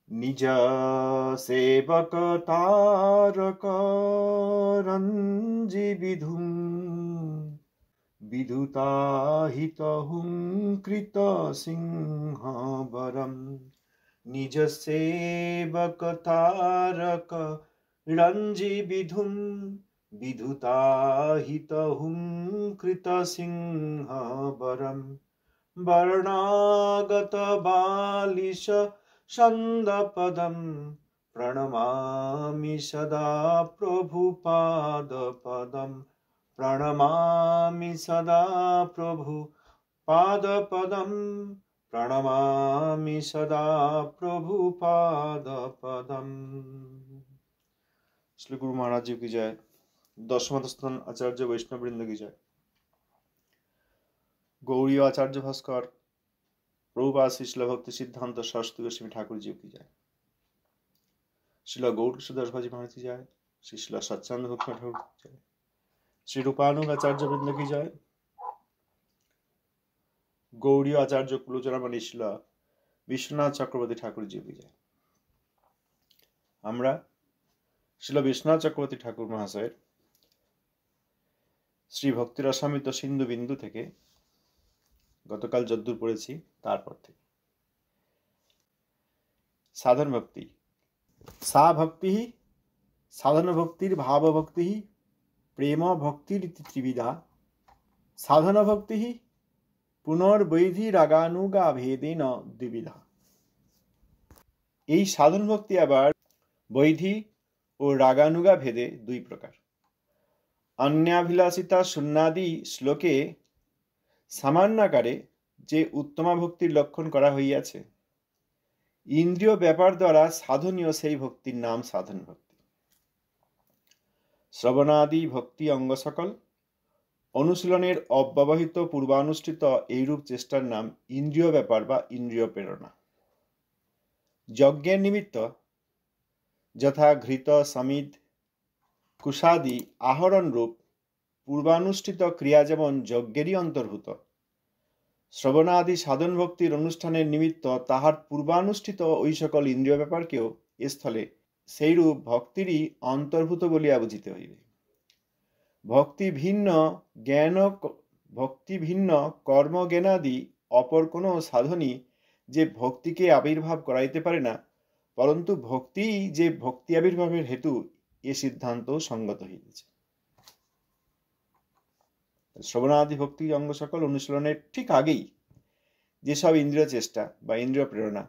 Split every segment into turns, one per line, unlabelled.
निज सेवक तारक रंजि विधुम विधुताहितहुं कृत सिंह वरम। निज सेवक तारक रंजि विधुम विधुताहितहुं कृत सिंह वरम। वर्णागत बालिश छन्दपदं प्रणमामि सदा प्रभुपादपदं। प्रणमामि सदा प्रभुपादपदं। प्रणमामि सदा प्रभुपादपदं। श्री गुरु महाराज जी की जय। दशमस्थान आचार्य वैष्णव वृंद की जय। गौड़ीय आचार्य भास्कर प्रभुपाद श्री शिल भक्ति सिद्धांत सरस्वती गोस्वामी ठाकुर जी की जय। श्रील गौर कृष्णदास भाजी महाराज की जय। श्री शिल सच्चानंद भक्त ठाकुर की जय। श्री रूपानुग आचार्य वृंद की जय। गौड़ीय आचार्य कुलोचनामणि शिल विश्वनाथ चक्रवर्ती ठाकुर जी की जय। আমরা শিল বিশ্বনাথ চক্রবর্তী ঠাকুর মহাশয়ের শ্রী ভক্তি রসামৃত সিন্ধু বিন্দু থেকে গতকাল যদ্দূর পড়েছি তারপর থেকে সাধন ভক্তি। সা ভক্তি সাধন ভক্তির ভাব ভক্তি প্রেম ভক্তির ত্রিবিধা। সাধন ভক্তি পুনর্বৈধি রাগানুগা ভেদেন দ্বিবিধা। এই সাধন ভক্তি আবার বৈধি ও রাগানুগা ভেদে দুই প্রকার। অন্যাভিলাষিতা শূন্যাদি শ্লোকে সামান্যাকারে যে উত্তমা ভক্তির লক্ষণ করা হইয়াছে, ইন্দ্রিয় ব্যাপার দ্বারা সাধনীয় সেই ভক্তির নাম সাধন ভক্তি। শ্রবণাদি ভক্তি অঙ্গ সকল অনুশীলনের অব্যবহিত পূর্বানুষ্ঠিত এইরূপ চেষ্টার নাম ইন্দ্রিয় ব্যাপার বা ইন্দ্রিয় প্রেরণা। যজ্ঞের নিমিত্ত যথা ঘৃত সমিদ কুশাদি আহরণ রূপ পূর্বানুষ্ঠিত ক্রিয়া যেমন যজ্ঞেরই অন্তর্ভূত, শ্রবণাদি সাধন ভক্তির অনুষ্ঠানের নিমিত্ত তাহার পূর্বানুষ্ঠিত ওই সকল ইন্দ্রিয় ব্যাপারকেও এ স্থলে সেইরূপ ভক্তিরই অন্তর্ভূত বলিয়া বুঝিতে হইবে। ভক্তি ভিন্ন কর্মজ্ঞানাদি অপর কোনো সাধনই যে ভক্তিকে আবির্ভাব করাইতে পারে না, পরন্তু ভক্তিই যে ভক্তি আবির্ভাবের হেতু, এ সিদ্ধান্ত সঙ্গত হইতেছে। শ্রবণাদি ভক্তি অঙ্গ সকল অনুশীলনের ঠিক আগেই যেসব ইন্দ্রিয় চেষ্টা বা ইন্দ্রিয় প্রেরণা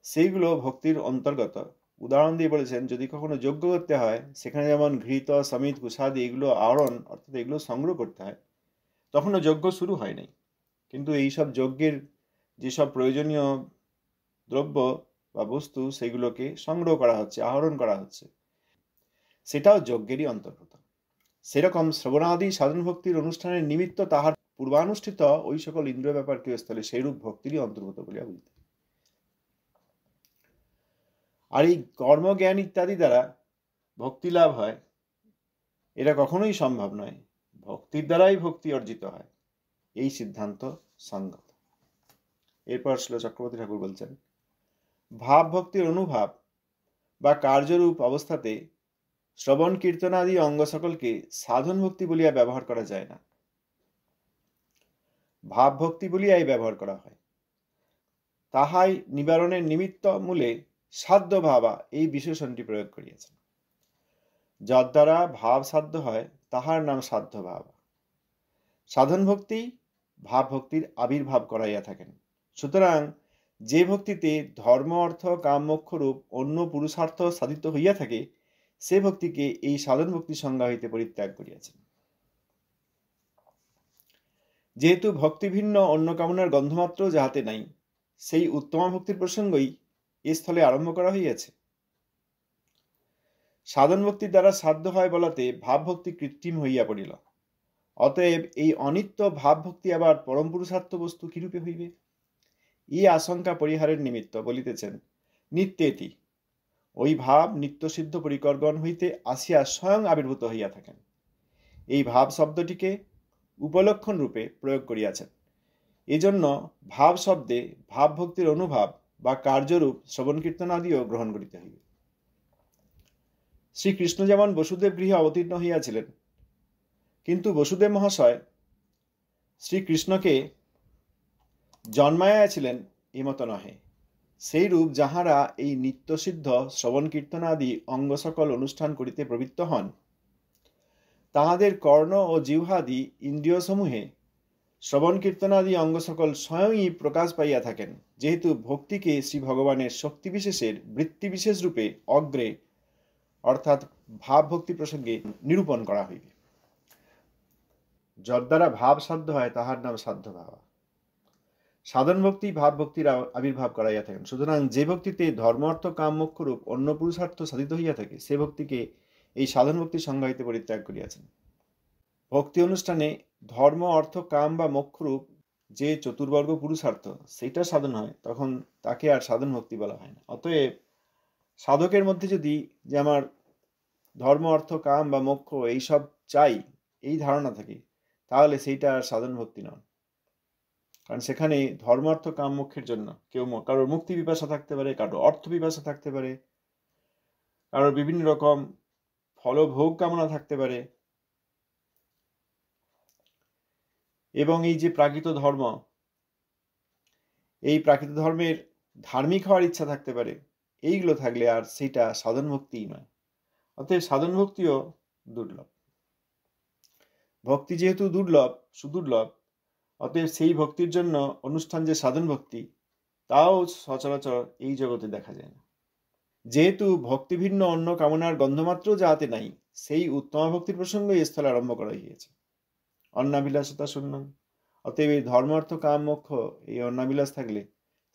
সেইগুলো ভক্তির অন্তর্গত। উদাহরণ দিয়ে বলেছেন, যদি কখনো যজ্ঞ করতে হয়, সেখানে যেমন ঘৃত সমিত কুশাদি এগুলো আহরণ অর্থাৎ এগুলো সংগ্রহ করতে হয়, তখনও যজ্ঞ শুরু হয় নাই, কিন্তু এইসব যজ্ঞের যেসব প্রয়োজনীয় দ্রব্য বা বস্তু সেগুলোকে সংগ্রহ করা হচ্ছে, আহরণ করা হচ্ছে, সেটাও যজ্ঞেরই অন্তর্ভুক্ত। সেরকম শ্রবণাদি সাধন ভক্তির অনুষ্ঠানের নিমিত্ত তাহার পূর্বানুষ্ঠিত ওই সকল ইন্দ্রিয় ব্যাপারকে স্থলে সেইরূপ ভক্তিরই অন্তর্ভুক্ত বলিয়া বুঝতে। আর এই কর্মজ্ঞান ইত্যাদি দ্বারা ভক্তি লাভ হয়, এটা কখনোই সম্ভব নয়। ভক্তির দ্বারাই ভক্তি অর্জিত হয়, এই সিদ্ধান্ত সঙ্গত। এরপর শ্রীল চক্রবর্তী ঠাকুর বলছেন, ভাব ভক্তির অনুভাব বা কার্যরূপ অবস্থাতে শ্রবণ কীর্তনাদি অঙ্গ সকলকে সাধন ভক্তি বলিয়া ব্যবহার করা যায় না, ভাব ভক্তি বলিয়াই ব্যবহার করা হয়। তাহাই নিবারণের নিমিত্ত মূলে সাধ্য ভাবা এই বিশেষণটি প্রয়োগ করিয়াছেন। যদ্বারা ভাব সাধ্য হয় তাহার নাম সাধ্য ভাবা। সাধন ভক্তি ভাব ভক্তির আবির্ভাব করাইয়া থাকেন। সুতরাং যে ভক্তিতে ধর্ম অর্থ কাম মোক্ষ রূপ অন্য পুরুষার্থ সাধিত হইয়া থাকে, সে ভক্তিকে এই সাধন ভক্তি সংজ্ঞা হইতে পরিত্যাগ করিয়াছেন। যেহেতু ভক্তি ভিন্ন অন্য কামনার গন্ধমাত্র যাহাতে নাই, সেই উত্তমা ভক্তির প্রসঙ্গই এ স্থলে আরম্ভ করা হইয়াছে। সাধন ভক্তির দ্বারা সাধ্য হয় বলাতে ভাব ভক্তি কৃত্রিম হইয়া পড়িল। অতএব এই অনিত্য ভাব ভক্তি আবার পরম পুরুষার্থ বস্তু কিরূপে হইবে? এই আশঙ্কা পরিহারের নিমিত্ত বলিতেছেন, নিত্যেতি, ওই ভাব নিত্যসিদ্ধ পরিকরগণ হইতে আসিয়া স্বয়ং আবির্ভূত হইয়া থাকেন। এই ভাব শব্দটিকে উপলক্ষণ রূপে প্রয়োগ করিয়াছেন। এজন্য ভাব শব্দে ভাব ভক্তির অনুভাব বা কার্যরূপ শ্রবণ কীর্তন আদিও গ্রহণ করিতে হইবে। শ্রীকৃষ্ণ যেমন বসুদেব গৃহে অবতীর্ণ হইয়াছিলেন, কিন্তু বসুদেব মহাশয় শ্রীকৃষ্ণকে জন্মাইয়াছিলেন এমত নহে। সেইরূপ যাহারা এই নিত্যসিদ্ধ শ্রবণ কীর্তন আদি অঙ্গ সকল অনুষ্ঠান করিতে প্রবৃত্ত হন, তাহাদের কর্ণ ও জিহ্বাদি ইন্দ্রিয়সমূহে শ্রবণ কীর্তনাদি অঙ্গ সকল স্বয়ংই প্রকাশ পাইয়া থাকেন, যেহেতু ভক্তিকে শ্রী ভগবানের শক্তি বিশেষের বৃত্তি বিশেষ রূপে অগ্রে অর্থাৎ ভাব ভক্তি প্রসঙ্গে নিরূপণ করা হইবে। যদ্বারা ভাব সাধ্য হয় তাহার নাম সাধ্য ভাবা। সাধন ভক্তি ভাব ভক্তির আবির্ভাব করাইয়া থাকেন। সুতরাং যে ভক্তিতে ধর্ম অর্থ কাম মোক্ষ রূপ অন্য পুরুষার্থ সাধিত হইয়া থাকে, সে ভক্তিকে এই সাধন ভক্তি সংজ্ঞায়িতে পরিত্যাগ করিয়াছেন। ভক্তি অনুষ্ঠানে ধর্ম অর্থ কাম বা মোক্ষরূপ যে চতুর্বর্গ পুরুষার্থ সেটা সাধন হয়, তখন তাকে আর সাধন ভক্তি বলা হয় না। অতএব সাধকের মধ্যে যদি যে আমার ধর্ম অর্থ কাম বা মোক্ষ এইসব চাই, এই ধারণা থাকে, তাহলে সেইটা আর সাধন ভক্তি নয়। কারণ সেখানে ধর্ম অর্থ কাম মোক্ষের জন্য কারোর মুক্তি পিপাসা থাকতে পারে, কারোর অর্থ পিপাসা থাকতে পারে, কারোর বিভিন্ন রকম ফলভোগ কামনা থাকতে পারে, এবং এই যে প্রাকৃত ধর্ম, এই প্রাকৃত ধর্মের ধার্মিক হওয়ার ইচ্ছা থাকতে পারে। এইগুলো থাকলে আর সেটা সাধন ভক্তিই নয়। অতএব সাধন ভক্তিও দুর্লভ। ভক্তি যেহেতু সুদুর্লভ, অতএব সেই ভক্তির জন্য অনুষ্ঠান যে সাধন ভক্তি, তাও সচরাচর এই জগতে দেখা যায় না। যেহেতু ভক্তি ভিন্ন অন্য কামনার গন্ধমাত্র যাহাতে নাই, সেই উত্তম ভক্তির প্রসঙ্গ এই স্থলে আরম্ভ করা হইয়াছে। অন্নাবিলাসতা শূন্য। অতএব এই ধর্ম অর্থ কাম মোক্ষ এই অন্নাবিলাস থাকলে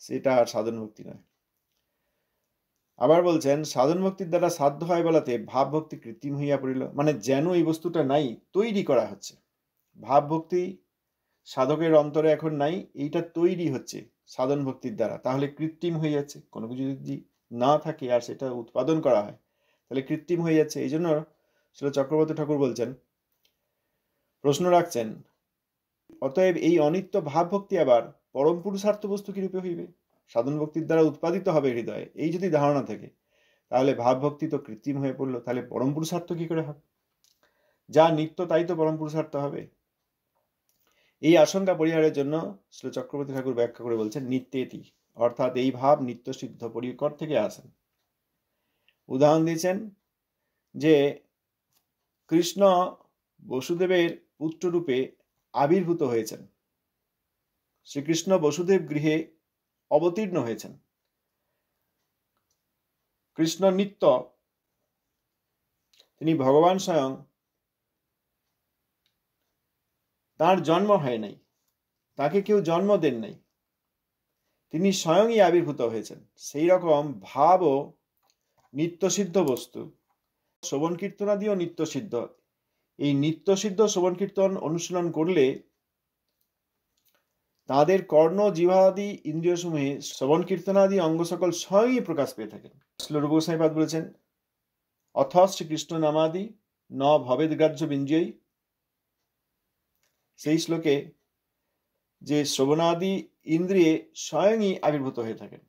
সেটা আর সাধন ভক্তি নয়। আবার বলছেন, সাধন ভক্তির দ্বারা সাধ্য হয় বলাতে ভাব ভক্তি কৃত্রিম হইয়া পড়িল। মানে যেন এই বস্তুটা নাই, তৈরি করা হচ্ছে। ভাব ভক্তি সাধকের অন্তরে এখন নাই, এইটা তৈরি হচ্ছে সাধন ভক্তির দ্বারা, তাহলে কৃত্রিম হয়ে যাচ্ছে। কোনো কিছু যদি না থাকে আর সেটা উৎপাদন করা হয়, তাহলে কৃত্রিম হয়ে যাচ্ছে। এই জন্য শ্রীল চক্রবর্তী ঠাকুর বলছেন, প্রশ্ন রাখছেন, অতএব এই অনিত্য ভাব ভক্তি আবার পরম পুরুষার্থ বস্তু কি রূপে হইবে? সাধন ভক্তির দ্বারা উৎপাদিত হবে হৃদয়ে, এই যদি ধারণা থাকে, তাহলে ভাব ভক্তি তো কৃত্রিম হয়ে পড়লো, তাহলে পরম পুরুষার্থ কি করে হবে? যা নিত্য তাই তো পরম পুরুষার্থ হবে। এই আশঙ্কা পরিহারের জন্য শ্রী চক্রবর্তী ঠাকুর ব্যাখ্যা করে বলছেন, নিত্যেতি, অর্থাৎ এই ভাব নিত্য সিদ্ধ পরিকর থেকে আসেন। উদাহরণ দিয়েছেন যে কৃষ্ণ বসুদেবের পুত্ররূপে আবির্ভূত হয়েছেন। শ্রীকৃষ্ণ বসুদেব গৃহে অবতীর্ণ হয়েছেন। কৃষ্ণ নিত্য, তিনি ভগবান স্বয়ং, তার জন্ম হয় নাই, তাকে কেউ জন্ম দেন নাই, তিনি স্বয়ংই আবির্ভূত হয়েছেন। সেই রকম ভাবও নিত্যসিদ্ধ বস্তু। শ্রবণ কীর্তনাদিও নিত্যসিদ্ধ। এই নিত্যসিদ্ধ শ্রবণ কীর্তন অনুশীলন করলে তাদের কর্ণ জিহ্বাদি ইন্দ্রিয় সমূহে শ্রবণ কীর্তনাদি অঙ্গ সকল স্বয়ংই প্রকাশ পেয়ে থাকেন। শ্রীল রূপগোস্বামীপাদ বলেছেন, অথ শ্রীকৃষ্ণ নামাদি ন ভবেদ গ্রাহ্য বিঞ্জয়ী। সেই শ্লোকে যে শ্রবণাদি ইন্দ্রিয়ে স্বয়ংই আবির্ভূত হয়ে থাকেন।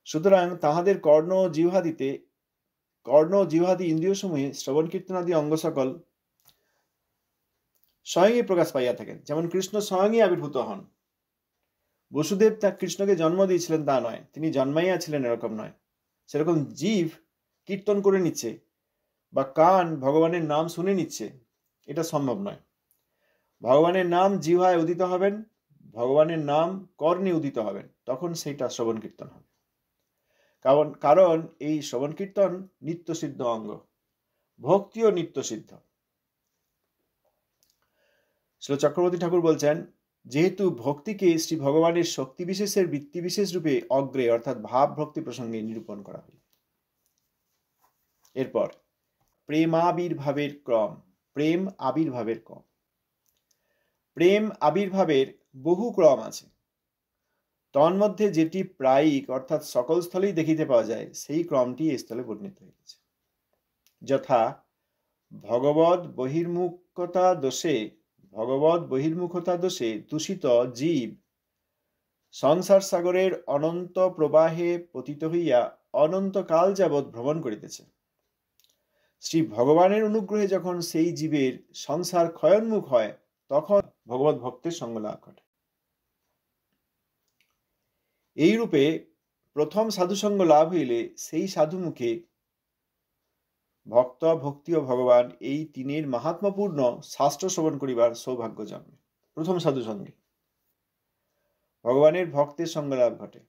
সুতরাং তাহাদের কর্ণ জিহ্বাদি ইন্দ্রিয় সমূহে শ্রবণ কীর্তনাদি অঙ্গ সকল স্বয়ংই প্রকাশ পাইয়া থাকেন। যেমন কৃষ্ণ স্বয়ংই আবির্ভূত হন। বসুদেব তা কৃষ্ণকে জন্ম দিয়েছিলেন তা নয়, তিনি জন্মাইয়াছিলেন এরকম নয়। সেরকম জীব কীর্তন করে নিচ্ছে বা কান ভগবানের নাম শুনে নিচ্ছে, এটা সম্ভব নয়। ভগবানের নাম জিহ্বায় উদিত হবেন, ভগবানের নাম কর্ণে উদিত হবেন, তখন সেইটা শ্রবণ কীর্তন হবে। কারণ এই শ্রবণ কীর্তন নিত্যসিদ্ধ অঙ্গ, ভক্তিও নিত্যসিদ্ধ। শ্রী চক্রবর্তী ঠাকুর বলছেন, যেহেতু ভক্তিকে শ্রী ভগবানের শক্তি বিশেষের বৃত্তি বিশেষ রূপে অগ্রে অর্থাৎ ভাব ভক্তি প্রসঙ্গে নিরূপণ করা হয়। এরপর প্রেমাবির্ভাবের ক্রম। প্রেম আবির্ভাবের ক্রম। প্রেম আবির্ভাবের বহু ক্রম আছে। তন্মধ্যে যেটি প্রায়িক অর্থাৎ সকল স্থলেই দেখিতে পাওয়া যায়, সেই ক্রমটি এই স্থলে বর্ণিত হয়েছে। যথা ভগবদ বহির্মুখতা দোষে দূষিত জীব সংসার সাগরের অনন্ত প্রবাহে পতিত হইয়া অনন্তকাল যাবৎ ভ্রমণ করিতেছে। শ্রী ভগবানের অনুগ্রহে যখন সেই জীবের সংসার ক্ষয়োন্মুখ হয়, তখন ভগবত ভক্তের সঙ্গ লাভ ঘটে। এইরূপে প্রথম সাধুসঙ্গ লাভ হইলে সেই সাধু মুখে ভক্ত, ভক্তি ও ভগবান এই তিনের মাহাত্ম্যপূর্ণ শাস্ত্র শ্রবণ করিবার সৌভাগ্য জন্মে। প্রথম সাধু সঙ্গে ভগবানের ভক্তের সঙ্গ লাভ ঘটে।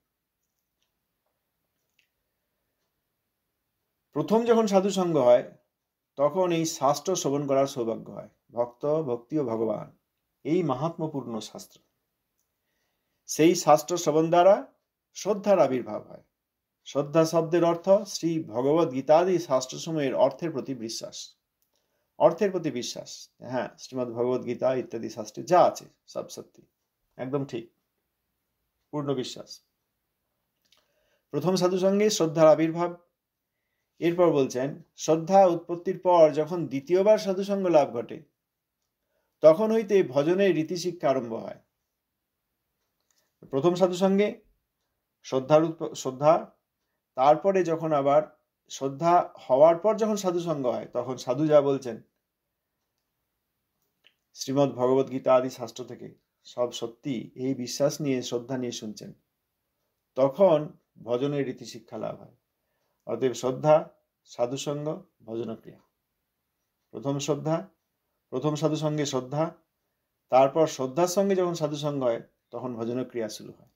প্রথম যখন সাধু সঙ্গ হয়, তখন এই শাস্ত্র শ্রবণ করার সৌভাগ্য হয়। ভক্ত, ভক্তি ও ভগবান এই মাহাত্ম্যপূর্ণ শাস্ত্র, সেই শাস্ত্র শ্রবণ দ্বারা শ্রদ্ধার আবির্ভাব হয়। শ্রদ্ধা শব্দের অর্থ শ্রী ভগবত গীতাদি শাস্ত্রসমূহের অর্থের প্রতি বিশ্বাস। অর্থের প্রতি বিশ্বাস, হ্যাঁ, শ্রীমদ ভগবত গীতা ইত্যাদি শাস্ত্রে যা আছে সব সত্যি, একদম ঠিক, পূর্ণ বিশ্বাস। প্রথম সাধু সঙ্গে শ্রদ্ধার আবির্ভাব। এরপর বলছেন, শ্রদ্ধা উৎপত্তির পর যখন দ্বিতীয়বার সাধুসঙ্গ লাভ ঘটে, তখন হইতে ভজনের রীতি শিক্ষা আরম্ভ হয়। প্রথম সাধুসঙ্গে শ্রদ্ধা, তারপরে যখন আবার শ্রদ্ধা হওয়ার পর যখন সাধুসঙ্গ হয়, তখন সাধু যা বলছেন শ্রীমদ ভগবত গীতা আদি শাস্ত্র থেকে সব সত্যি, এই বিশ্বাস নিয়ে শ্রদ্ধা নিয়ে শুনছেন, তখন ভজনের রীতি শিক্ষা লাভ হয়। অতএব শ্রদ্ধা, সাধুসঙ্গ, ভজনক্রিয়া। প্রথম সাধুসঙ্গে শ্রদ্ধা, তারপর শ্রদ্ধার সঙ্গে যখন সাধুসঙ্গ হয়, তখন ভজনক্রিয়া শুরু হয়।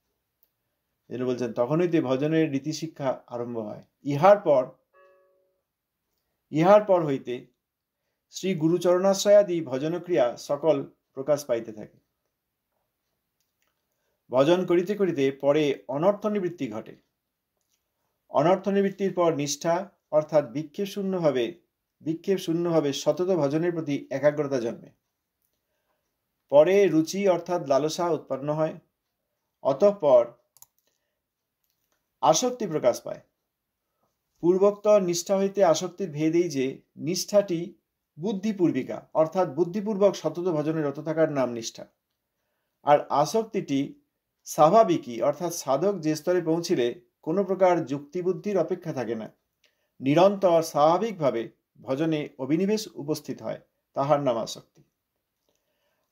যেন বলছেন তখন হইতে ভজনের রীতি শিক্ষা আরম্ভ হয়। ইহার পর হইতে শ্রী গুরুচরণাশ্রয়াদি ভজনক্রিয়া সকল প্রকাশ পাইতে থাকে। ভজন করিতে করিতে পরে অনর্থ নিবৃত্তি ঘটে। অনর্থ নিবৃত্তির পর নিষ্ঠা, অর্থাৎ বিক্ষেপ শূন্যভাবে সতত ভজনের প্রতি একাগ্রতা জন্মে। পরে রুচি অর্থাৎ লালসা উৎপন্ন হয়। অতঃপর আসক্তি প্রকাশ পায়। পূর্বোক্ত নিষ্ঠা হইতে আসক্তির ভেদ এই যে নিষ্ঠাটি বুদ্ধিপূর্বিকা, অর্থাৎ বুদ্ধিপূর্বক সতত ভজনে রত থাকার নাম নিষ্ঠা। আর আসক্তিটি স্বাভাবিকই, অর্থাৎ সাধক যে স্তরে পৌঁছিলে কোনো প্রকার যুক্তিবুদ্ধির অপেক্ষা থাকে না, নিরন্তর স্বাভাবিকভাবে ভজনে অভিনিবেশ উপস্থিত হয়, তাহার নাম আসক্তি।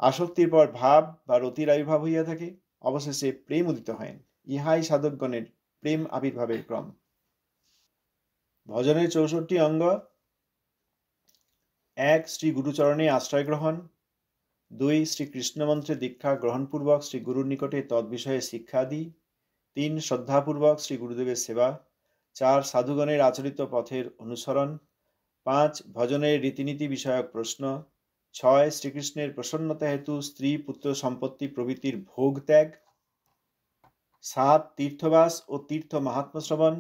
আসক্তির পর ভাব বা রতির আবির্ভাব হইয়া থাকে, অবশেষে প্রেম উদিত হয়। ইহাই সাধকগণের প্রেম আবির্ভাবের ক্রম। ভজনের 64 অঙ্গ। 1. শ্রী গুরুচরণে আশ্রয় গ্রহণ। 2. শ্রী কৃষ্ণ মন্ত্রে দীক্ষা গ্রহণপূর্বক শ্রী গুরুর নিকটে তদ্বিষয়ে শিক্ষাদি। 3. শ্রদ্ধাপূর্বক শ্রী গুরুদেবের সেবা। 4. সাধুগণের আচরিত পথের অনুসরণ। 5. ভজনের রীতিনীতি বিষয়ক প্রশ্ন। 6. শ্রীকৃষ্ণের প্রসন্নতা হেতু স্ত্রী পুত্র সম্পত্তি প্রভৃতির ভোগ ত্যাগ। 7. তীর্থবাস ও তীর্থ মাহাত্ম্য শ্রবণ।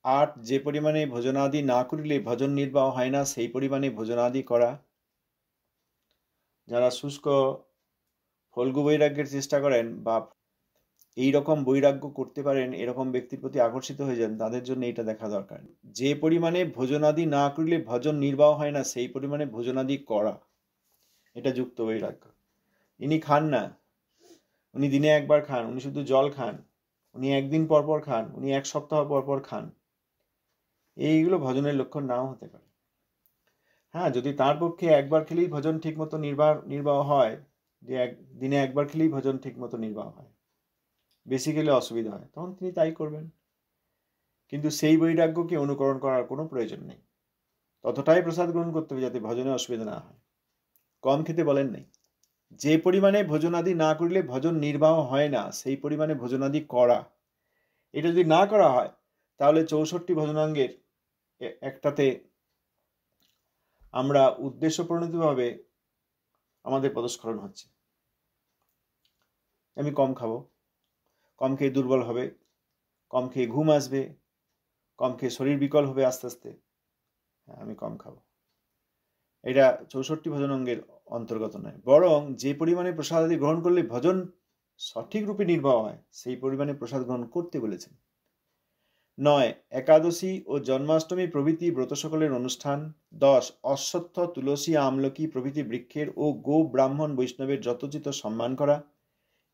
8. যে পরিমাণে ভোজনাদি না করিলে ভজন নির্বাহ হয় না, সেই পরিমাণে ভোজনাদি করা। যারা শুষ্ক ফল্গু বৈরাগ্যের চেষ্টা করেন বা এই রকম বৈরাগ্য করতে পারেন, এরকম ব্যক্তির প্রতি আকর্ষিত হয়ে যান, তাদের জন্য এটা দেখা দরকার। যে পরিমাণে ভোজনাদি না করিলে ভজন নির্বাহ হয় না, সেই পরিমাণে ভোজনাদি করা, এটা যুক্ত বৈরাগ্য। ইনি খান না, উনি দিনে একবার খান, উনি শুধু জল খান, উনি একদিন পর পর খান, উনি এক সপ্তাহ পর পর খান, এইগুলো ভজনের লক্ষণ নাও হতে পারে। হ্যাঁ, যদি তার পক্ষে একবার খেলেই ভজন ঠিক মতো নির্বাহ হয়, যে দিনে একবার খেলেই ভজন ঠিক মতো নির্বাহ হয়, বেশি খেলে অসুবিধা হয়, তখন তিনি তাই করবেন। কিন্তু সেই বৈরাগ্যকে অনুকরণ করার কোনো প্রয়োজন নেই। ততটাই প্রসাদ গ্রহণ করতে হবে যাতে ভজনে অসুবিধা না হয়। কম খেতে বলেন নাই। যে পরিমাণে ভোজনাদি না করলে ভজন নির্বাহ হয় না, সেই পরিমাণে ভোজনাদি করা, এটা যদি না করা হয়, তাহলে 64 ভজনাঙ্গের একটাতে আমরা উদ্দেশ্য প্রণীতভাবে আমাদের পদস্খলন হচ্ছে। আমি কম খাবো, কম খেয়ে দুর্বল হবে, কম খেয়ে ঘুম আসবে, কম খেয়ে শরীর বিকল হবে আস্তে আস্তে, আমি কম খাবো, এটা 64 ভজনাঙ্গের অন্তর্গত নয়। বরং যে পরিমাণে প্রসাদ আদি গ্রহণ করলে ভজন সঠিক রূপে নির্বাহ হয়, সেই পরিমাণে প্রসাদ গ্রহণ করতে বলেছেন। 9. একাদশী ও জন্মাষ্টমী প্রভৃতি ব্রত সকলের অনুষ্ঠান। 10. অশ্বত্থ, তুলসী, আমলকি প্রভৃতি বৃক্ষের ও গো ব্রাহ্মণ বৈষ্ণবের যথোচিত সম্মান করা।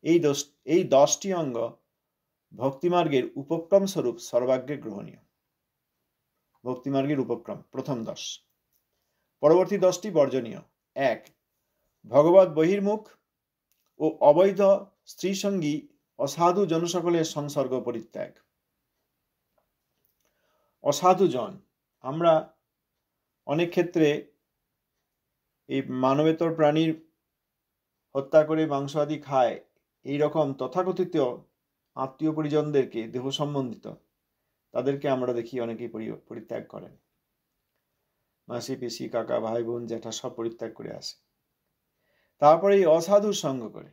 এই 10টি অঙ্গ ভক্তিমার্গের উপক্রম স্বরূপ সর্বাগ্রে গ্রহণীয়। ভক্তিমার্গের উপক্রম প্রথম 10। পরবর্তী 10টি বর্জনীয়। 1. ভগবত বহির্মুখ ও অবৈধ স্ত্রীসঙ্গী অসাধু জনসকলের সংসর্গ পরিত্যাগ। অসাধু জন, আমরা অনেক ক্ষেত্রে এই মানবেতর প্রাণীর হত্যা করে মাংস আদি খায়, এইরকম তথাকথিত আত্মীয় পরিজনদেরকে, দেহ সম্বন্ধিত তাদেরকে আমরা দেখি অনেকেই পরিত্যাগ করেন। মাসি পিসি কাকা ভাই বোন জ্যাঠা সব পরিত্যাগ করে আসে। তারপরে এই অসাধুর সঙ্গ করে,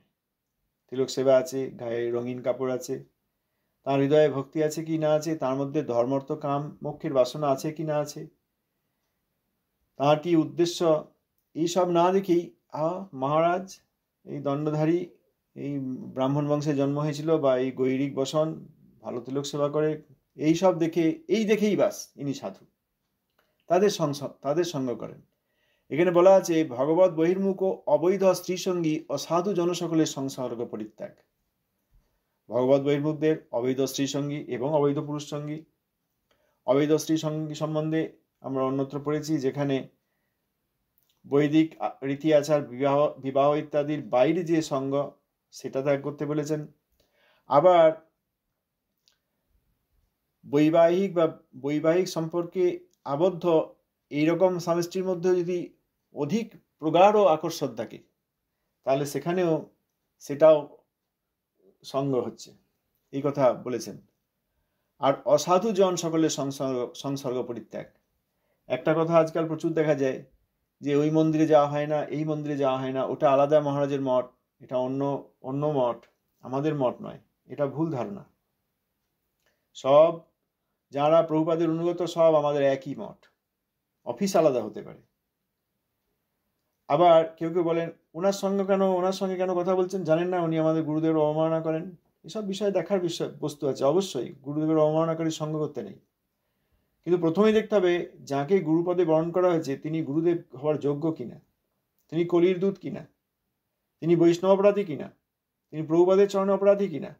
তিলক সেবা আছে, গায়ে রঙিন কাপড় আছে, তার হৃদয়ে ভক্তি আছে কি না আছে, তার মধ্যে ধর্মার্থ কাম মোক্ষের বাসনা আছে কি না আছে, তার কি উদ্দেশ্য, এইসব না দেখেই মহারাজ এই দণ্ডধারী, এই ব্রাহ্মণ বংশে জন্ম হয়েছিল, বা এই গৈরিক বসন, ভালো তিলক সেবা করে, এই সব দেখে, এই দেখেই বাস ইনি সাধু, তাদের সঙ্গ করেন। এখানে বলা আছে ভগবত বহির্মুখ ও অবৈধ স্ত্রীসঙ্গী অসাধু জনসকলের সংসর্গ পরিত্যাগ। ভগবত বহির্মুখদের অবৈধ স্ত্রীসঙ্গী এবং অবৈধ পুরুষ সঙ্গী। অবৈধ স্ত্রী সঙ্গী সম্বন্ধে আমরা অন্যত্র পড়েছি, যেখানে বৈদিক রীতি আচার, বিবাহ ইত্যাদির বাইরে যে সঙ্গ, সেটা ত্যাগ করতে বলেছেন। আবার বৈবাহিক সম্পর্কে আবদ্ধ এইরকম স্বামী স্ত্রীর মধ্যে যদি অধিক প্রগাঢ় আকর্ষণ থাকে, তাহলে সেটাও সঙ্গ হচ্ছে, এই কথা বলেছেন। আর অসাধু জন সকলের সংসর্গ পরিত্যাগ। একটা কথা আজকাল প্রচুর দেখা যায় যে ওই মন্দিরে যাওয়া হয় না, এই মন্দিরে যাওয়া হয় না, ওটা আলাদা মহারাজের মঠ, এটা অন্য মঠ, আমাদের মঠ নয়। এটা ভুল ধারণা। সব যারা প্রভুপাদের অনুগত সব আমাদের একই মঠ, অফিস আলাদা হতে পারে। আবার কেউ কেউ বলেন ওনার সঙ্গে কেন কথা বলছেন, জানেন না উনি আমাদের গুরুদেবের অবমাননা করেন। এসব বিষয়ে দেখার বস্তু আছে। অবশ্যই গুরুদেবের অবমাননাকারীর সঙ্গ করতে নেই, কিন্তু প্রথমেই দেখতে হবে যাকে গুরুপদে বরণ করা হয়েছে তিনি গুরুদেব হওয়ার যোগ্য কিনা, তিনি কলির দূত কিনা, তিনি বৈষ্ণব অপরাধী কিনা, তিনি প্রভুপাদের চরণে অপরাধী কিনা,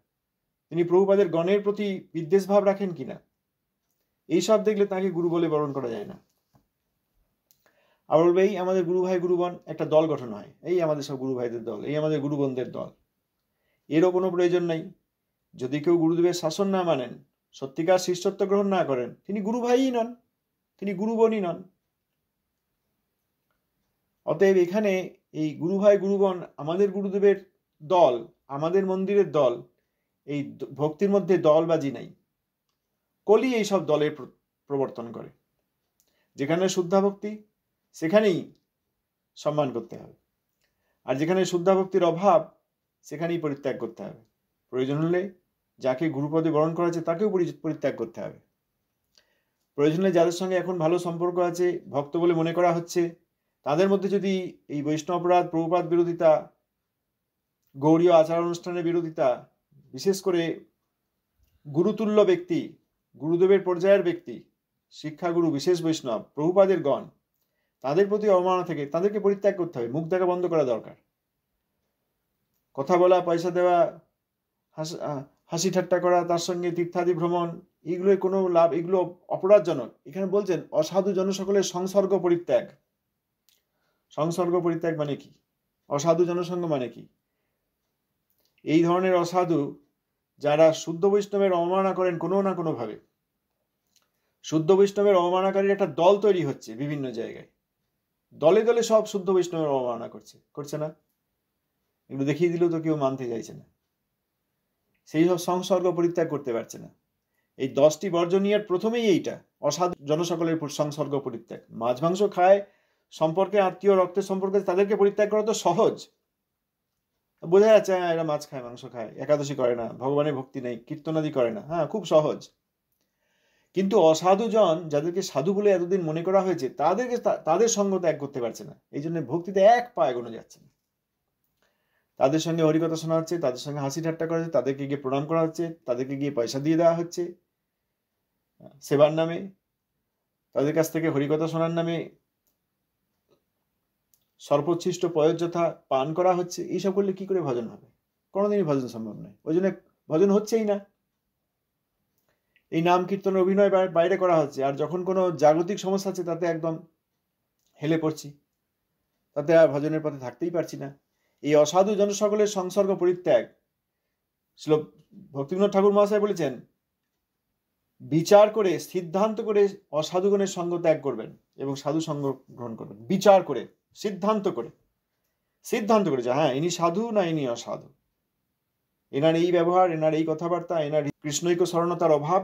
তিনি প্রভুপাদের গণের প্রতি বিদ্বেষ ভাব রাখেন কিনা, এইসব দেখলে তাকে গুরু বলে বরণ করা যায় না। আবার বলবে এই আমাদের গুরু ভাই গুরুবন, একটা দল গঠন হয়, এই আমাদের সব গুরু ভাইদের দল, এই আমাদের গুরুবনদের দল। এরও কোনো প্রয়োজন নাই। যদি কেউ গুরুদেবের শাসন না মানেন, সত্যিকার শিষ্যত্ব গ্রহণ না করেন, তিনি গুরু ভাইই নন, তিনি গুরুবনই নন। অতএব এখানে এই গুরু ভাই গুরুবন আমাদের গুরুদেবের দল, আমাদের মন্দিরের দল, এই ভক্তির মধ্যে দলবাজি নাই। কলি এইসব দলের প্রবর্তন করে। যেখানে শুদ্ধা ভক্তি সেখানেই সম্মান করতে হবে, আর যেখানে শুদ্ধা ভক্তির অভাব সেখানেই পরিত্যাগ করতে হবে। প্রয়োজন হলে যাকে গুরুপদে বরণ করা আছে তাকেও পরিত্যাগ করতে হবে। প্রয়োজন হলে যাদের সঙ্গে এখন ভালো সম্পর্ক আছে, ভক্ত বলে মনে করা হচ্ছে, তাদের মধ্যে যদি এই বৈষ্ণব অপরাধ, প্রভুপাদ বিরোধিতা, গৌড়ীয় আচার অনুষ্ঠানের বিরোধিতা, বিশেষ করে গুরুতুল্য ব্যক্তি, গুরুদেবের পর্যায়ের ব্যক্তি, শিক্ষাগুরু, বিশেষ বৈষ্ণব, প্রভুপাদের গণ, তাদের প্রতি অবমাননা থেকে তাদেরকে পরিত্যাগ করতে হবে। মুখ দেখা বন্ধ করা দরকার। কথা বলা, পয়সা দেওয়া, হাসি ঠাট্টা করা, তার সঙ্গে তীর্থাদি ভ্রমণ, এগুলোর কোনো লাভ, এগুলো অপরাধজনক। এখানে বলছেন অসাধু জনসকলের সংসর্গ পরিত্যাগ। সংসর্গ পরিত্যাগ মানে কি? অসাধু জনসঙ্গ মানে কি? এই ধরনের অসাধু যারা শুদ্ধ বৈষ্ণবের অবমাননা করেন কোনো না কোনো ভাবে, শুদ্ধ বৈষ্ণবের অবমাননাকারীর একটা দল তৈরি হচ্ছে বিভিন্ন জায়গায়, দলে দলে সব শুদ্ধ বৈষ্ণবের অবমাননা করছে না? এগুলো দেখিয়ে দিলেও তো কেউ মানতে চাইছে না। সেই সব সংসর্গ পরিত্যাগ করতে পারছে না। এই 10টি বর্জনীয়ের প্রথমেই এইটা, অসাধু জনসকলের সংসর্গ পরিত্যাগ। মাছ মাংস খায়, সম্পর্কে আত্মীয় রক্তের সম্পর্কে, তাদেরকে পরিত্যাগ করা তো সহজ, বোঝা যাচ্ছে এরা মাছ খায়, মাংস খায়, একাদশী করে না, ভগবানের ভক্তি নেই, কীর্তনাদি করে না, হ্যাঁ খুব সহজ। কিন্তু অসাধু জন, যাদেরকে সাধু বলে এতদিন মনে করা হয়েছে, তাদের সঙ্গ ত্যাগ করতে পারছে না। এই জন্য ভক্তিতে এক পা এগোনো যাচ্ছে না। তাদের সঙ্গে হরিকথা শোনা হচ্ছে, তাদের সঙ্গে হাসি ঠাট্টা করা হচ্ছে, তাদেরকে গিয়ে প্রণাম করা হচ্ছে, তাদেরকে গিয়ে পয়সা দিয়ে দেওয়া হচ্ছে সেবার নামে, তাদের কাছ থেকে হরিকথা শোনার নামে সর্বোচ্ছিষ্ট পয়োজ্যথা পান করা হচ্ছে। এইসব করলে কি করে ভজন হবে? কোনোদিনই ভজন সম্ভব নয়। ওই জন্য ভজন হচ্ছেই না। এই নাম কীর্তনের অভিনয় বাইরে করা হচ্ছে, আর যখন কোনো জাগতিক সমস্যা আছে তাতে একদম হেলে পড়ছি, তাতে আর ভজনের পথে থাকতেই পারছি না। এই অসাধু জনসকলের সংসর্গ পরিত্যাগ, শ্রী ভক্তিবিনোদ ঠাকুর মহাশয় বলেছেন, বিচার করে সিদ্ধান্ত করে অসাধুগণের সঙ্গ ত্যাগ করবেন এবং সাধু সঙ্গ গ্রহণ করবেন। বিচার করে, সিদ্ধান্ত করে যে হ্যাঁ ইনি সাধু না ইনি অসাধু, এনার এই ব্যবহার, এনার এই কথাবার্তা, এনার কৃষ্ণৈক্য স্মরণতার অভাব,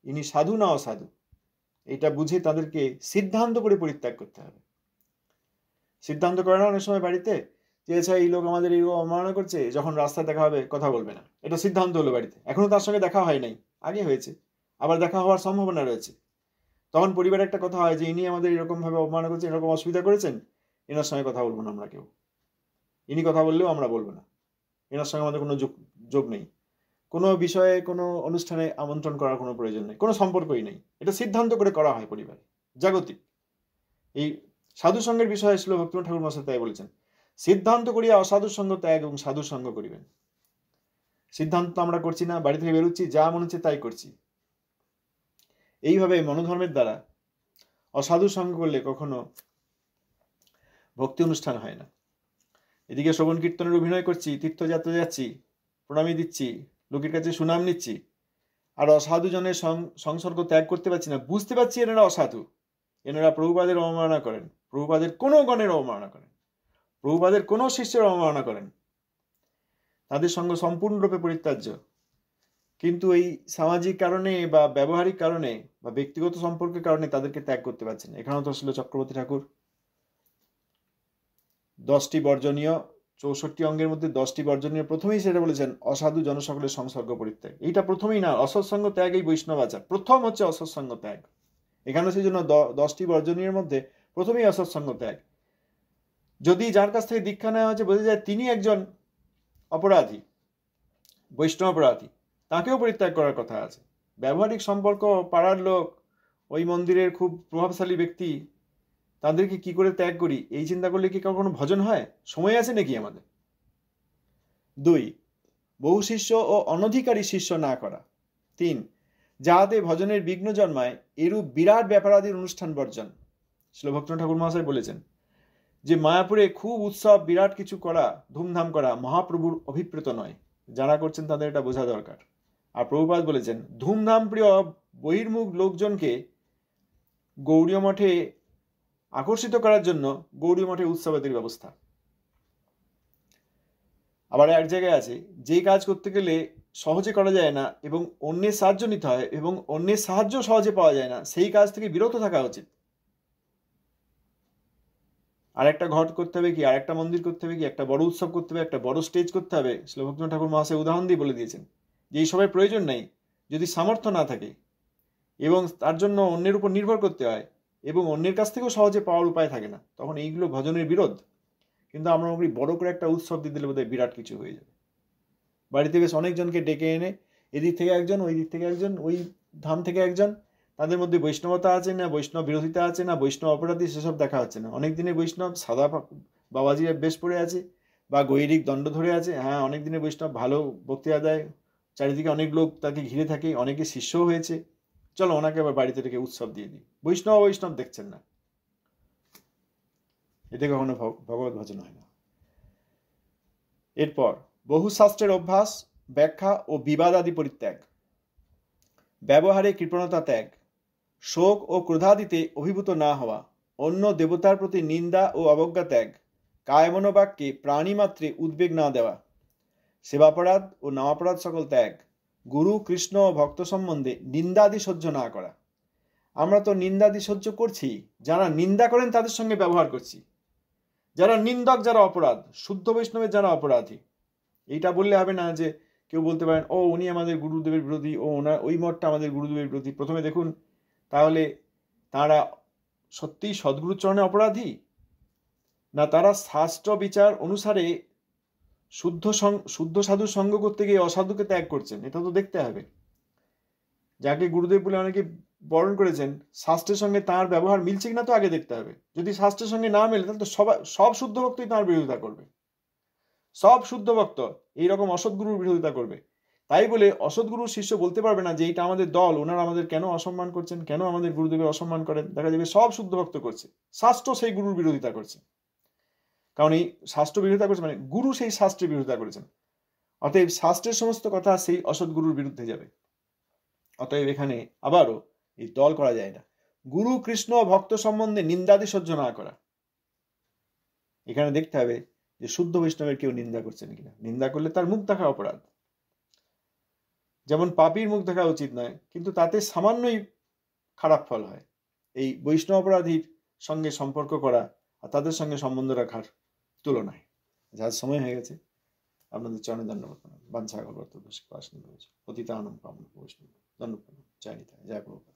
ইনি সাধু না অসাধু, এটা বুঝে তাদেরকে সিদ্ধান্ত করে পরিত্যাগ করতে হবে। সিদ্ধান্ত করে না অনেক সময় বাড়িতে, যে আচ্ছা এই লোক আমাদের এই অবমাননা করছে, যখন রাস্তায় দেখা হবে কথা বলবে না, এটা সিদ্ধান্ত হলো বাড়িতে। এখনো তার সঙ্গে দেখা হয় নাই, আগে হয়েছে, আবার দেখা হওয়ার সম্ভাবনা রয়েছে। তখন পরিবারে একটা কথা হয় যে ইনি আমাদের এরকম ভাবে অবমাননা করছেন, এরকম অসুবিধা করেছেন, এনার সঙ্গে কথা বলবো না আমরা কেউ, ইনি কথা বললেও আমরা বলবো না, এনার সঙ্গে আমাদের কোনো যোগ নেই, কোনো বিষয়ে কোনো অনুষ্ঠানে আমন্ত্রণ করার কোনো প্রয়োজন নেই, কোনো সম্পর্কই নেই। এটা সিদ্ধান্ত করে করা হয় পরিবারে, জাগতিক। এই সাধু সঙ্গের বিষয়ে শ্রী ভক্তিবিনোদ ঠাকুর মহাশয় তাই বলেছেন, সিদ্ধান্ত করিয়া অসাধু সঙ্গ ত্যাগ এবং সাধু সঙ্গ করিবেন। সিদ্ধান্ত আমরা করছি না, বাড়ি থেকে বেরোচ্ছি, যা মনে হচ্ছে তাই করছি। এইভাবে মনোধর্মের দ্বারা অসাধু সঙ্গ করলে কখনো ভক্তি অনুষ্ঠান হয় না। এদিকে শ্রবণ কীর্তনের অভিনয় করছি, তীর্থযাত্রা যাচ্ছি, প্রণামী দিচ্ছি, লোকের কাছে সুনাম নিচ্ছি, আর অসাধু জনের সংসর্গ ত্যাগ করতে পারছি না। বুঝতে পারছি এনারা অসাধু, এনারা প্রভুপাদের অবমাননা করেন, প্রভুপাদের কোনো গণের অবমাননা করেন, প্রভুপাদের কোনো শিষ্যের অবমাননা করেন, তাদের সঙ্গে সম্পূর্ণরূপে পরিত্যাজ্য। কিন্তু এই সামাজিক কারণে বা ব্যবহারিক কারণে বা ব্যক্তিগত সম্পর্কের কারণে তাদেরকে ত্যাগ করতে পারছেন। এখানেও তো ছিল চক্রবর্তী ঠাকুর 10টি বর্জনীয়, 64 অঙ্গের মধ্যে 10টি বর্জনীয়, প্রথমেই সেটা বলেছেন অসাধু জনসকলের সংসর্গ পরিত্যাগ। এইটা প্রথমেই না, অসৎসঙ্গ ত্যাগ এই বৈষ্ণব আচার, প্রথম হচ্ছে অসৎসঙ্গ ত্যাগ। এখানে সেই জন্য 10টি বর্জনীয়ের মধ্যে প্রথমেই অসৎসঙ্গ ত্যাগ। যদি যার কাছ থেকে দীক্ষা নেওয়া হচ্ছে বোঝা যায় তিনি একজন অপরাধী, বৈষ্ণব অপরাধী, তাকেও পরিত্যাগ করার কথা আছে। ব্যবহারিক সম্পর্ক, পাড়ার লোক, ওই মন্দিরের খুব প্রভাবশালী ব্যক্তি, তাদেরকে কি করে ত্যাগ করি, এই চিন্তা করলে কি কখনো ভজন হয়? সময় আছে নাকি আমাদের? 2, বহু শিষ্য ও অনধিকারী শিষ্য না করা। 3, যাহাতে ভজনের বিঘ্ন জন্মায় এরূপ বিরাট ব্যাপারাদির অনুষ্ঠান বর্জন। শ্রী ভক্তিবিনোদ ঠাকুর মহাশয় বলেছেন যে মায়াপুরে খুব উৎসব, বিরাট কিছু করা, ধুমধাম করা মহাপ্রভুর অভিপ্রেত নয়। যারা করছেন তাদের এটা বোঝা দরকার। আর প্রভুপাদ বলেছেন ধুমধাম প্রিয় বহির্মুখ লোকজনকে গৌড়ীয় মঠে আকর্ষিত করার জন্য গৌড়ীয় মঠে উৎসবাদির ব্যবস্থা। আবার এক জায়গায় আছে, যে কাজ করতে গেলে সহজে করা যায় না এবং অন্যের সাহায্য নিতে হয় এবং অন্যের সাহায্য সহজে পাওয়া যায় না, সেই কাজ থেকে বিরত থাকা উচিত। আর একটা ঘট করতে হবে কি, আর একটা মন্দির করতে হবে কি, একটা বড় উৎসব করতে হবে, একটা বড় স্টেজ করতে হবে, শ্রী ভক্তিবিনোদ ঠাকুর মহাশয় উদাহরণ দিয়ে বলে দিয়েছেন যে এইসবের প্রয়োজন নেই। যদি সামর্থ্য না থাকে এবং তার জন্য অন্যের উপর নির্ভর করতে হয় এবং অন্যের কাছ থেকেও সহজে পাওয়ার উপায় থাকে না, তখন এইগুলো ভজনের বিরোধ। কিন্তু আমরা বড় করে একটা উৎসব দিয়ে দিলে বোধহয় বিরাট কিছু হয়ে যাবে। বাড়িতে বেশ অনেকজনকে ডেকে এনে এদিক থেকে একজন, ওই দিক থেকে একজন, ওই ধাম থেকে একজন, তাদের মধ্যে বৈষ্ণবতা আছে না বৈষ্ণব বিরোধিতা আছে না বৈষ্ণব অপরাধী, সেসব দেখা হচ্ছে না। অনেক দিনের বৈষ্ণব সাদা বাবাজি বেশ পড়ে আছে বা গৈরিক দণ্ড ধরে আছে, হ্যাঁ অনেক দিনের বৈষ্ণব ভালো বক্তৃতা দেয়, চারিদিকে অনেক লোক তাকে ঘিরে থাকে, অনেকে শিষ্যও হয়েছে, চলো ওনাকে আবার বাড়িতে রেখে উৎসব দিয়ে দিই। বৈষ্ণব দেখছেন না, এতে কখনো ভগবত ভজন হয় না। এরপর বহু শাস্ত্রের অভ্যাস, ব্যাখ্যা ও বিবাদ আদি পরিত্যাগ, ব্যবহারে কৃপণতা ত্যাগ, শোক ও ক্রোধাদিতে অভিভূত না হওয়া, অন্য দেবতার প্রতি নিন্দা ও অবজ্ঞা ত্যাগ, কায়মনোবাক্যে প্রাণী মাত্রে উদ্বেগ না দেওয়া, সেবাপরাধ ও নামাপরাধ সকল ত্যাগ, গুরু কৃষ্ণ ও ভক্ত সম্বন্ধে নিন্দাদি সহ্য না করা। আমরা তো নিন্দাদি সহ্য করছি, যারা নিন্দা করেন তাদের সঙ্গে ব্যবহার করছি, যারা নিন্দক, যারা অপরাধ, শুদ্ধ বৈষ্ণবের যারা অপরাধী। এইটা বললে হবে না যে কেউ বলতে পারেন ও উনি আমাদের গুরুদেবের বিরোধী, ও ওনার ওই মঠটা আমাদের গুরুদেবের বিরোধী। প্রথমে দেখুন তাহলে তারা সত্যিই সদ্গুরুর চরণে অপরাধী, না তারা শাস্ত্র বিচার অনুসারে শুদ্ধ সাধু সঙ্গ করতে গিয়ে অসাধুকে ত্যাগ করছেন, এটা তো দেখতে হবে। যাকে গুরুদেব বলে অনেকে বরণ করেছেন, শাস্ত্রের সঙ্গে তার ব্যবহার মিলছে কিনা তো আগে দেখতে হবে। যদি শাস্ত্রের সঙ্গে না মেলে তাহলে তো সব শুদ্ধ ভক্তই তাঁর বিরোধিতা করবে, সব শুদ্ধ ভক্ত এইরকম অসৎ গুরুর বিরোধিতা করবে। তাই বলে অসৎগুরু শিষ্য বলতে পারবে না যে এটা আমাদের দল, ওনারা আমাদের কেন অসম্মান করছেন, কেন আমাদের গুরুদেবের অসম্মান করেন। দেখা যাবে সব শুদ্ধ ভক্ত করছে, শাস্ত্র সেই গুরুর বিরোধিতা করছে। কারণ এই শাস্ত্র বিরোধিতা করছে মানে গুরু সেই শাস্ত্রের বিরোধিতা করেছেন, অতএব শাস্ত্রের সমস্ত কথা সেই অসৎ গুরুর বিরুদ্ধে যাবে। অতএব এখানে আবারও এই দল করা যায় না। গুরু কৃষ্ণ ভক্ত সম্বন্ধে নিন্দাদি সহ্য না করা। এখানে দেখতে হবে যে শুদ্ধ বৈষ্ণবের কেউ নিন্দা করছেন কিনা। নিন্দা করলে তার মুখ দেখা অপরাধ। যেমন পাপীর মুখ দেখা উচিত নয়, কিন্তু তাতে সামান্যই খারাপ ফল হয়। এই বৈষ্ণব অপরাধীর সঙ্গে সম্পর্ক করা আর তাদের সঙ্গে সম্বন্ধ রাখার তুলনায়। যার সময় হয়ে গেছে, আপনাদের চরণে ধন্যবাদ। বাঞ্ছা কল্পতরু পতিতানাং পাবনেভ্যো বৈষ্ণবেভ্যো ধন্যবাদ। জয় নিতাই, জয় প্রভুপাদ।